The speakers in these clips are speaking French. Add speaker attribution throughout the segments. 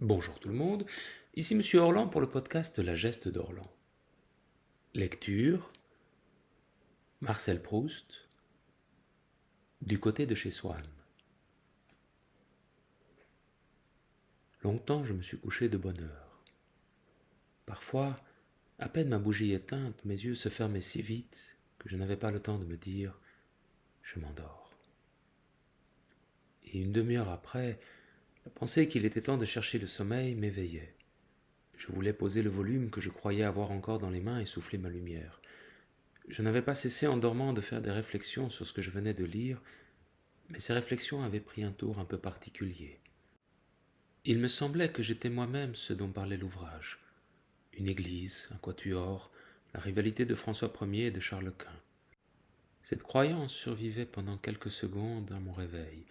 Speaker 1: Bonjour tout le monde, ici Monsieur Orlan pour le podcast La Geste d'Orlan. Lecture, Marcel Proust, Du côté de chez Swann. Longtemps je me suis couché de bonne heure. Parfois, à peine ma bougie éteinte, mes yeux se fermaient si vite que je n'avais pas le temps de me dire « je m'endors ». Et une demi-heure après, la pensée qu'il était temps de chercher le sommeil m'éveillait. Je voulais poser le volume que je croyais avoir encore dans les mains et souffler ma lumière. Je n'avais pas cessé en dormant de faire des réflexions sur ce que je venais de lire, mais ces réflexions avaient pris un tour un peu particulier. Il me semblait que j'étais moi-même ce dont parlait l'ouvrage. Une église, un quatuor, la rivalité de François Ier et de Charles Quint. Cette croyance survivait pendant quelques secondes à mon réveil.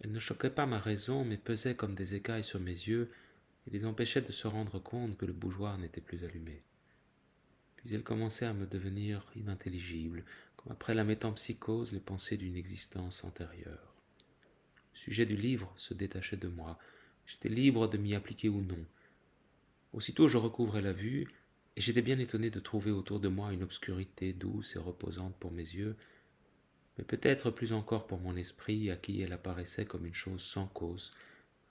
Speaker 1: Elle ne choquait pas ma raison, mais pesait comme des écailles sur mes yeux et les empêchait de se rendre compte que le bougeoir n'était plus allumé. Puis elle commençait à me devenir inintelligible, comme après la métempsychose les pensées d'une existence antérieure. Le sujet du livre se détachait de moi. J'étais libre de m'y appliquer ou non. Aussitôt je recouvrais la vue, et j'étais bien étonné de trouver autour de moi une obscurité douce et reposante pour mes yeux, mais peut-être plus encore pour mon esprit, à qui elle apparaissait comme une chose sans cause,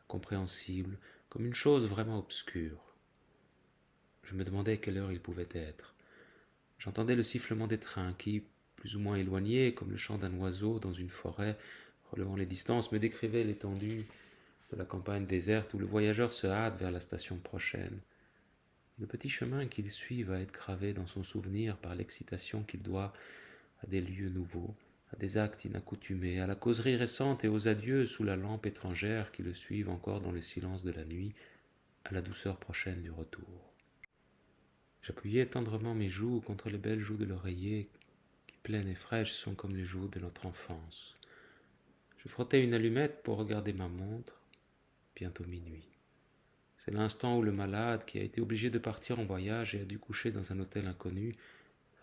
Speaker 1: incompréhensible, comme une chose vraiment obscure. Je me demandais quelle heure il pouvait être. J'entendais le sifflement des trains qui, plus ou moins éloignés, comme le chant d'un oiseau dans une forêt, relevant les distances, me décrivait l'étendue de la campagne déserte où le voyageur se hâte vers la station prochaine. Et le petit chemin qu'il suit va être gravé dans son souvenir par l'excitation qu'il doit à des lieux nouveaux, à des actes inaccoutumés, à la causerie récente et aux adieux sous la lampe étrangère qui le suivent encore dans le silence de la nuit, à la douceur prochaine du retour. J'appuyais tendrement mes joues contre les belles joues de l'oreiller qui, pleines et fraîches, sont comme les joues de notre enfance. Je frottais une allumette pour regarder ma montre. Bientôt minuit. C'est l'instant où le malade, qui a été obligé de partir en voyage et a dû coucher dans un hôtel inconnu,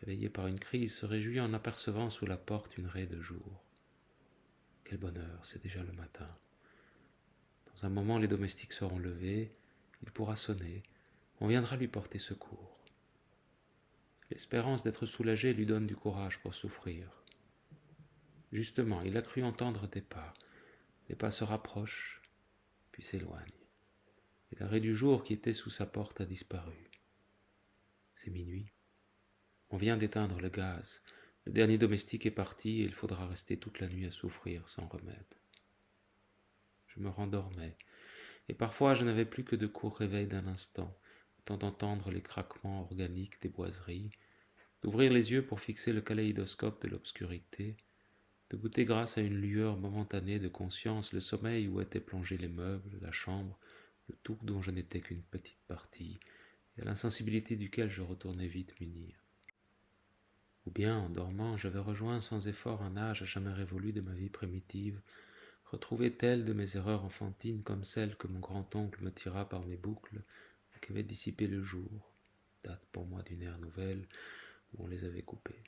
Speaker 1: réveillé par une crise, se réjouit en apercevant sous la porte une raie de jour. Quel bonheur, c'est déjà le matin. Dans un moment, les domestiques seront levés, il pourra sonner, on viendra lui porter secours. L'espérance d'être soulagé lui donne du courage pour souffrir. Justement, il a cru entendre des pas. Les pas se rapprochent, puis s'éloignent. Et l'arrêt du jour qui était sous sa porte a disparu. C'est minuit. On vient d'éteindre le gaz. Le dernier domestique est parti et il faudra rester toute la nuit à souffrir sans remède. Je me rendormais, et parfois je n'avais plus que de courts réveils d'un instant, le temps d'entendre les craquements organiques des boiseries, d'ouvrir les yeux pour fixer le kaléidoscope de l'obscurité, de goûter grâce à une lueur momentanée de conscience le sommeil où étaient plongés les meubles, la chambre, le tout dont je n'étais qu'une petite partie, et à l'insensibilité duquel je retournais vite m'unir. Ou bien, en dormant, j'avais rejoint sans effort un âge à jamais révolu de ma vie primitive, retrouvé telle de mes erreurs enfantines comme celle que mon grand-oncle me tira par mes boucles et qu'avait dissipé le jour, date pour moi d'une ère nouvelle où on les avait coupées.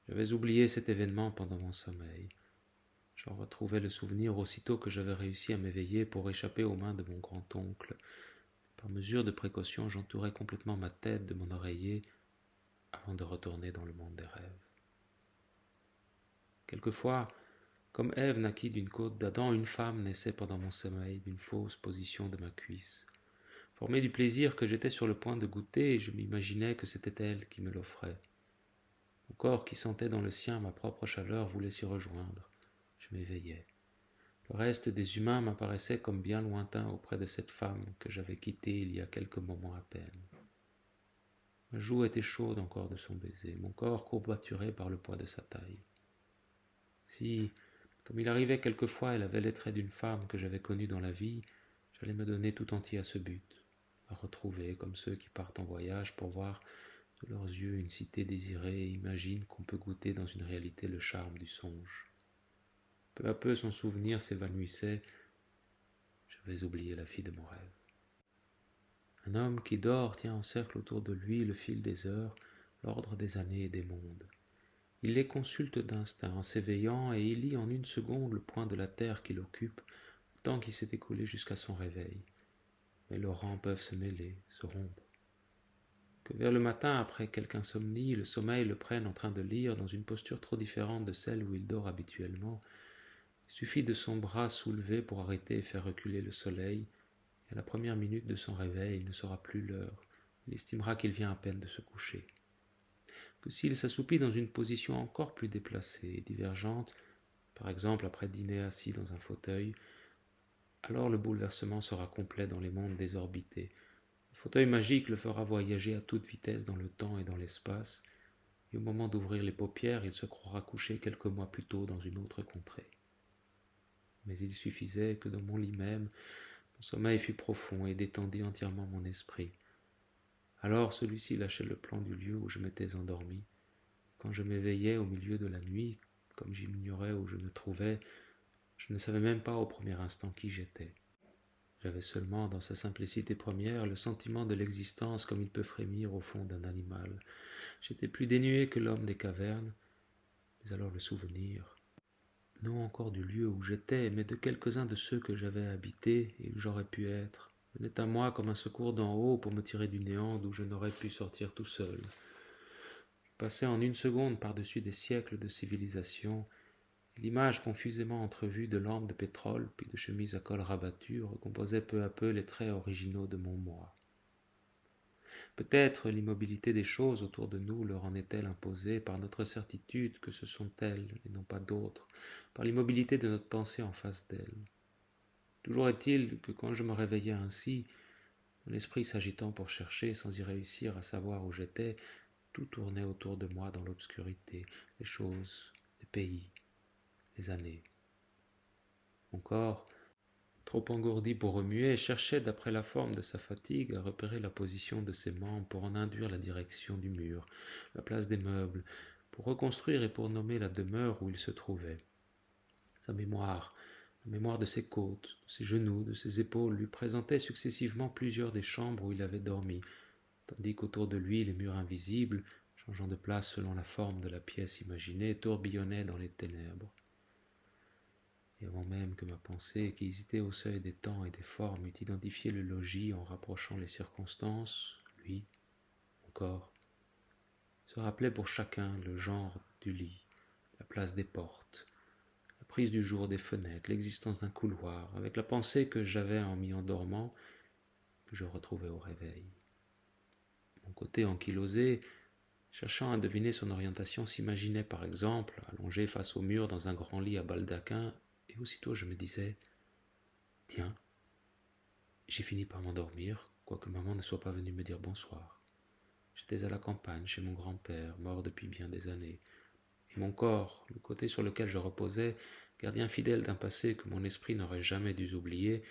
Speaker 1: J'avais oublié cet événement pendant mon sommeil. J'en retrouvais le souvenir aussitôt que j'avais réussi à m'éveiller pour échapper aux mains de mon grand-oncle. Par mesure de précaution, j'entourais complètement ma tête de mon oreiller avant de retourner dans le monde des rêves. Quelquefois, comme Ève naquit d'une côte d'Adam, une femme naissait pendant mon sommeil d'une fausse position de ma cuisse. Formé du plaisir que j'étais sur le point de goûter, je m'imaginais que c'était elle qui me l'offrait. Mon corps qui sentait dans le sien ma propre chaleur voulait s'y rejoindre. Je m'éveillais. Le reste des humains m'apparaissait comme bien lointain auprès de cette femme que j'avais quittée il y a quelques moments à peine. Ma joue était chaude encore de son baiser, mon corps courbaturé par le poids de sa taille. Si, comme il arrivait quelquefois, elle avait les traits d'une femme que j'avais connue dans la vie, j'allais me donner tout entier à ce but, à retrouver, comme ceux qui partent en voyage pour voir de leurs yeux une cité désirée et imaginent qu'on peut goûter dans une réalité le charme du songe. Peu à peu son souvenir s'évanouissait, j'avais oublié la fille de mon rêve. Un homme qui dort tient en cercle autour de lui le fil des heures, l'ordre des années et des mondes. Il les consulte d'instinct en s'éveillant et il lit en une seconde le point de la terre qui l'occupe, le temps qui s'est écoulé jusqu'à son réveil. et leurs rangs peuvent se mêler, se rompre. Que vers le matin, après quelque insomnie, le sommeil le prenne en train de lire dans une posture trop différente de celle où il dort habituellement, il suffit de son bras soulevé pour arrêter et faire reculer le soleil, et à la première minute de son réveil, il ne saura plus l'heure, il estimera qu'il vient à peine de se coucher. Que s'il s'assoupit dans une position encore plus déplacée et divergente, par exemple après dîner assis dans un fauteuil, alors le bouleversement sera complet dans les mondes désorbités. Le fauteuil magique le fera voyager à toute vitesse dans le temps et dans l'espace, et au moment d'ouvrir les paupières, il se croira couché quelques mois plus tôt dans une autre contrée. Mais il suffisait que dans mon lit même, mon sommeil fût profond et détendit entièrement mon esprit. Alors celui-ci lâchait le plan du lieu où je m'étais endormi. Quand je m'éveillais au milieu de la nuit, comme j'ignorais où je me trouvais, je ne savais même pas au premier instant qui j'étais. J'avais seulement, dans sa simplicité première, le sentiment de l'existence comme il peut frémir au fond d'un animal. J'étais plus dénué que l'homme des cavernes, mais alors le souvenir, non encore du lieu où j'étais, mais de quelques-uns de ceux que j'avais habités et où j'aurais pu être, venait à moi comme un secours d'en haut pour me tirer du néant d'où je n'aurais pu sortir tout seul. Je passais en une seconde par-dessus des siècles de civilisation, et l'image confusément entrevue de lampes de pétrole puis de chemises à col rabattu recomposait peu à peu les traits originaux de mon moi. Peut-être l'immobilité des choses autour de nous leur en est-elle imposée par notre certitude que ce sont elles et non pas d'autres, par l'immobilité de notre pensée en face d'elles. Toujours est-il que quand je me réveillais ainsi, mon esprit s'agitant pour chercher sans y réussir à savoir où j'étais, tout tournait autour de moi dans l'obscurité, les choses, les pays, les années. Mon corps, trop engourdi pour remuer, cherchait d'après la forme de sa fatigue à repérer la position de ses membres pour en induire la direction du mur, la place des meubles, pour reconstruire et pour nommer la demeure où il se trouvait. Sa mémoire, la mémoire de ses côtes, de ses genoux, de ses épaules, lui présentait successivement plusieurs des chambres où il avait dormi, tandis qu'autour de lui les murs invisibles, changeant de place selon la forme de la pièce imaginée, tourbillonnaient dans les ténèbres. Et avant même que ma pensée, qui hésitait au seuil des temps et des formes, eût identifié le logis en rapprochant les circonstances, lui, mon corps, se rappelait pour chacun le genre du lit, la place des portes, la prise du jour des fenêtres, l'existence d'un couloir, avec la pensée que j'avais en m'y endormant, que je retrouvais au réveil. Mon côté ankylosé, cherchant à deviner son orientation, s'imaginait par exemple, allongé face au mur dans un grand lit à baldaquin, et aussitôt je me disais « Tiens, j'ai fini par m'endormir, quoique maman ne soit pas venue me dire bonsoir. J'étais à la campagne, chez mon grand-père, mort depuis bien des années, et mon corps, le côté sur lequel je reposais, gardien fidèle d'un passé que mon esprit n'aurait jamais dû oublier,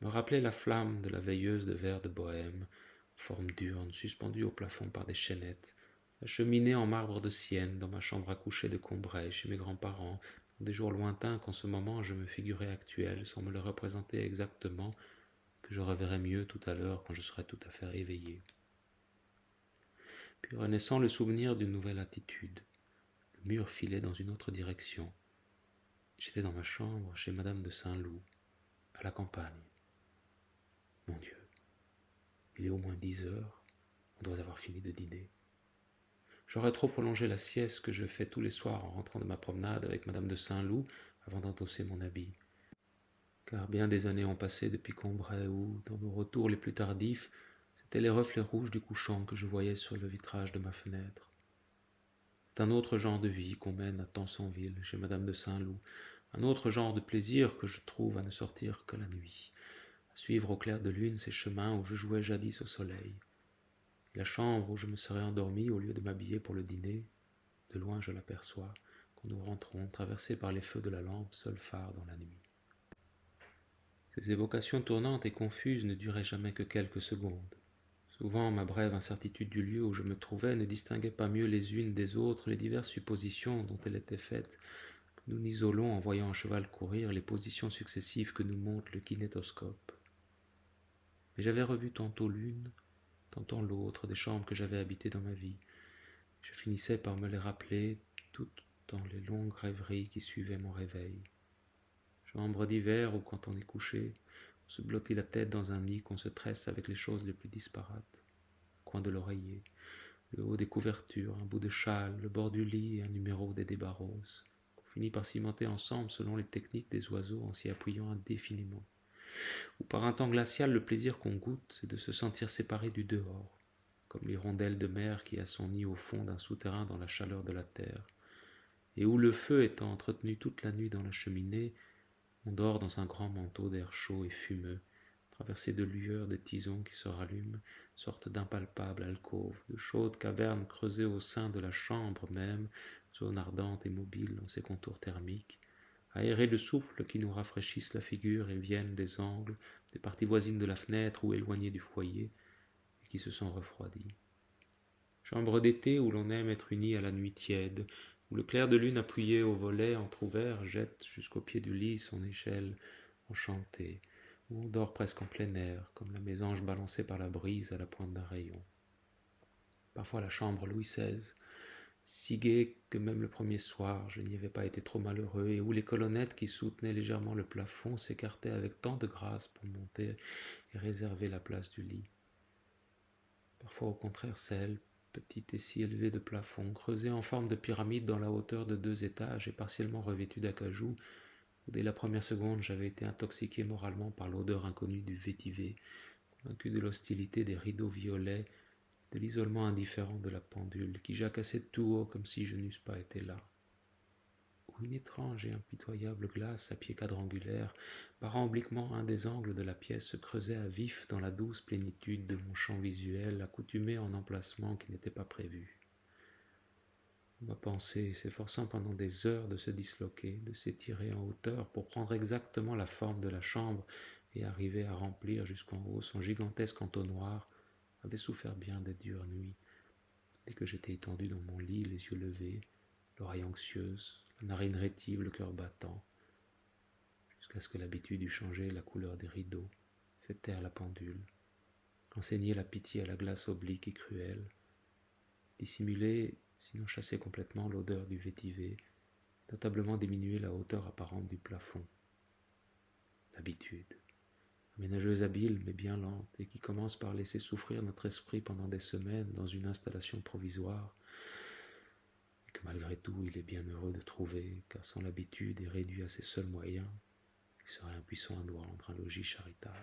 Speaker 1: me rappelait la flamme de la veilleuse de verre de Bohême, forme d'urne, suspendue au plafond par des chaînettes, la cheminée en marbre de Sienne dans ma chambre à coucher de Combray, chez mes grands-parents, dans des jours lointains qu'en ce moment je me figurais actuels, sans me le représenter exactement, que je reverrai mieux tout à l'heure quand je serai tout à fait éveillé. Puis renaissant le souvenir d'une nouvelle attitude, le mur filait dans une autre direction. J'étais dans ma chambre chez Madame de Saint-Loup, à la campagne. Mon Dieu, il est au moins 10 heures, on doit avoir fini de dîner. J'aurais trop prolongé la sieste que je fais tous les soirs en rentrant de ma promenade avec Madame de Saint-Loup avant d'endosser mon habit. Car bien des années ont passé depuis Combray où, dans nos retours les plus tardifs, c'étaient les reflets rouges du couchant que je voyais sur le vitrage de ma fenêtre. C'est un autre genre de vie qu'on mène à Tansonville, chez Madame de Saint-Loup, un autre genre de plaisir que je trouve à ne sortir que la nuit, à suivre au clair de lune ces chemins où je jouais jadis au soleil. Et la chambre où je me serais endormi au lieu de m'habiller pour le dîner, de loin je l'aperçois, quand nous rentrons, traversés par les feux de la lampe, seul phare dans la nuit. Ces évocations tournantes et confuses ne duraient jamais que quelques secondes. Souvent, ma brève incertitude du lieu où je me trouvais ne distinguait pas mieux les unes des autres les diverses suppositions dont elle était faite, que nous n'isolons en voyant un cheval courir les positions successives que nous montre le kinétoscope. Mais j'avais revu tantôt l'une, tantôt l'autre des chambres que j'avais habitées dans ma vie. Je finissais par me les rappeler, toutes dans les longues rêveries qui suivaient mon réveil. Chambres d'hiver où, quand on est couché, On se blottit la tête dans un nid qu'on se tresse avec les choses les plus disparates. Le coin de l'oreiller, le haut des couvertures, un bout de châle, le bord du lit et un numéro des débats roses. On finit par cimenter ensemble selon les techniques des oiseaux en s'y appuyant indéfiniment. Ou par un temps glacial, le plaisir qu'on goûte, c'est de se sentir séparé du dehors, comme l'hirondelle de mer qui a son nid au fond d'un souterrain dans la chaleur de la terre, et où le feu étant entretenu toute la nuit dans la cheminée, on dort dans un grand manteau d'air chaud et fumeux, traversé de lueurs de tisons qui se rallument, sorte d'impalpable alcôve, de chaudes cavernes creusées au sein de la chambre même, zone ardente et mobile dans ses contours thermiques, aérés de souffles qui nous rafraîchissent la figure et viennent des angles, des parties voisines de la fenêtre ou éloignées du foyer, et qui se sont refroidies. Chambre d'été où l'on aime être uni à la nuit tiède, où le clair de lune appuyé au volet entr'ouvert jette jusqu'au pied du lit son échelle enchantée, où on dort presque en plein air, comme la mésange balancée par la brise à la pointe d'un rayon. Parfois la chambre Louis XVI, si gaie que même le premier soir je n'y avais pas été trop malheureux, et où les colonnettes qui soutenaient légèrement le plafond s'écartaient avec tant de grâce pour monter et réserver la place du lit. Parfois au contraire celle, petite et si élevée de plafond, creusée en forme de pyramide dans la hauteur de 2 étages et partiellement revêtue d'acajou, où dès la première seconde j'avais été intoxiqué moralement par l'odeur inconnue du vétiver, convaincu de l'hostilité des rideaux violets, de l'isolement indifférent de la pendule, qui jacassait tout haut comme si je n'eusse pas été là. Où une étrange et impitoyable glace à pieds quadrangulaires, barrant obliquement un des angles de la pièce, se creusait à vif dans la douce plénitude de mon champ visuel, accoutumé en emplacement qui n'était pas prévu. Ma pensée, s'efforçant pendant des heures de se disloquer, de s'étirer en hauteur pour prendre exactement la forme de la chambre et arriver à remplir jusqu'en haut son gigantesque entonnoir, avait souffert bien des dures nuits. Dès que j'étais étendu dans mon lit, les yeux levés, l'oreille anxieuse, la narine rétive, le cœur battant, jusqu'à ce que l'habitude eût changé la couleur des rideaux, fait taire la pendule, enseigné la pitié à la glace oblique et cruelle, dissimulé, sinon chassé complètement, l'odeur du vétiver, notablement diminué la hauteur apparente du plafond. L'habitude, aménageuse habile mais bien lente, et qui commence par laisser souffrir notre esprit pendant des semaines dans une installation provisoire, et que malgré tout il est bien heureux de trouver, car sans l'habitude et réduit à ses seuls moyens, il serait impuissant à nous rendre un logis charitable.